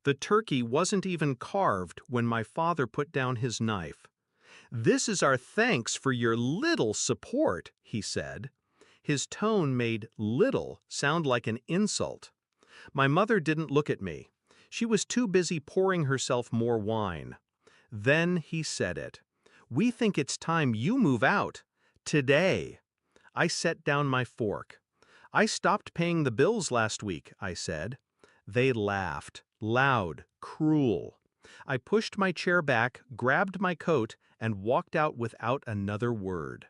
The turkey wasn't even carved when my father put down his knife. "This is our thanks for your little support," he said. His tone made "little" sound like an insult. My mother didn't look at me. She was too busy pouring herself more wine. Then he said it. "We think it's time you move out. Today." I set down my fork. "I stopped paying the bills last week," I said. They laughed, loud, cruel. I pushed my chair back, grabbed my coat, and walked out without another word.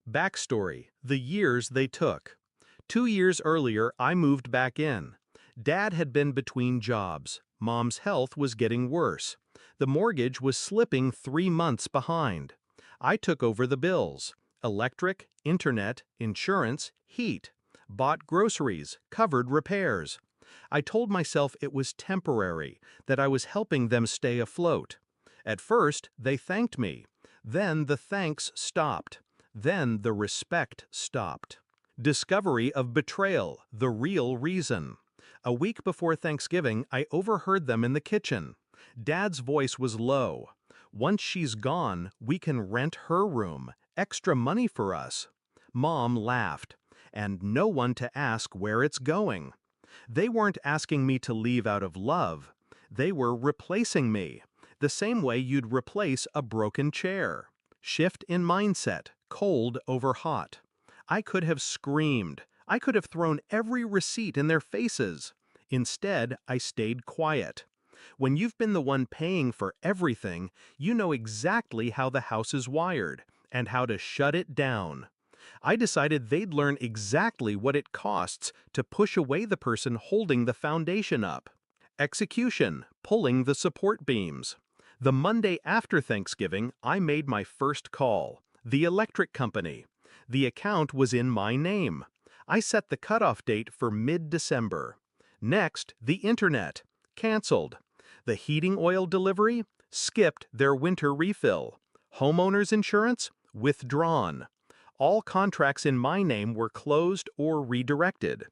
Backstory: the years they took. 2 years earlier, I moved back in. Dad had been between jobs. Mom's health was getting worse. The mortgage was slipping 3 months behind. I took over the bills: electric, internet, insurance, heat. Bought groceries, covered repairs. I told myself it was temporary, that I was helping them stay afloat. At first, they thanked me. Then the thanks stopped. Then the respect stopped. Discovery of betrayal, the real reason. A week before Thanksgiving, I overheard them in the kitchen. Dad's voice was low. "Once she's gone, we can rent her room. Extra money for us." Mom laughed. "And no one to ask where it's going." They weren't asking me to leave out of love. They were replacing me, the same way you'd replace a broken chair. Shift in mindset, cold over hot. I could have screamed. I could have thrown every receipt in their faces. Instead, I stayed quiet. When you've been the one paying for everything, you know exactly how the house is wired and how to shut it down. I decided they'd learn exactly what it costs to push away the person holding the foundation up. Execution: pulling the support beams. The Monday after Thanksgiving, I made my first call. The electric company. The account was in my name. I set the cutoff date for mid-December. Next, the internet. Canceled. The heating oil delivery? Skipped their winter refill. Homeowners insurance? Withdrawn. All contracts in my name were closed or redirected.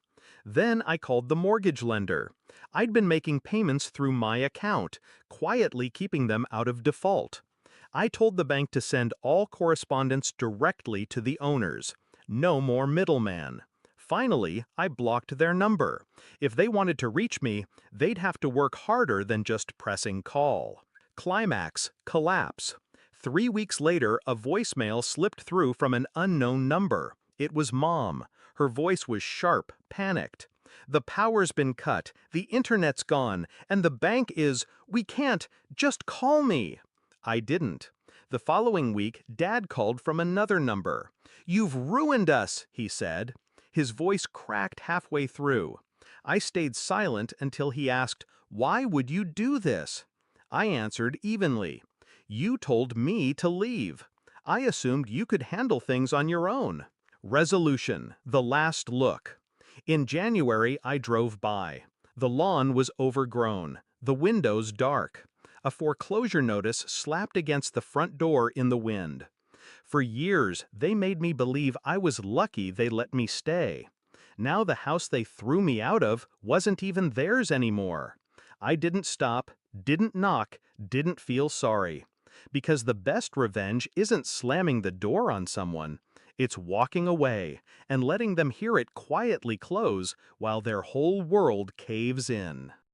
Then I called the mortgage lender. I'd been making payments through my account, quietly keeping them out of default. I told the bank to send all correspondence directly to the owners. No more middleman. Finally, I blocked their number. If they wanted to reach me, they'd have to work harder than just pressing call. Climax: collapse. 3 weeks later, a voicemail slipped through from an unknown number. It was Mom. Her voice was sharp, panicked. "The power's been cut, the internet's gone, and the bank is, we can't, just call me." I didn't. The following week, Dad called from another number. "You've ruined us," he said. His voice cracked halfway through. I stayed silent until he asked, "Why would you do this?" I answered evenly. "You told me to leave. I assumed you could handle things on your own." Resolution: the last look. In January, I drove by. The lawn was overgrown, the windows dark. A foreclosure notice slapped against the front door in the wind. For years, they made me believe I was lucky they let me stay. Now the house they threw me out of wasn't even theirs anymore. I didn't stop, didn't knock, didn't feel sorry. Because the best revenge isn't slamming the door on someone. It's walking away and letting them hear it quietly close while their whole world caves in.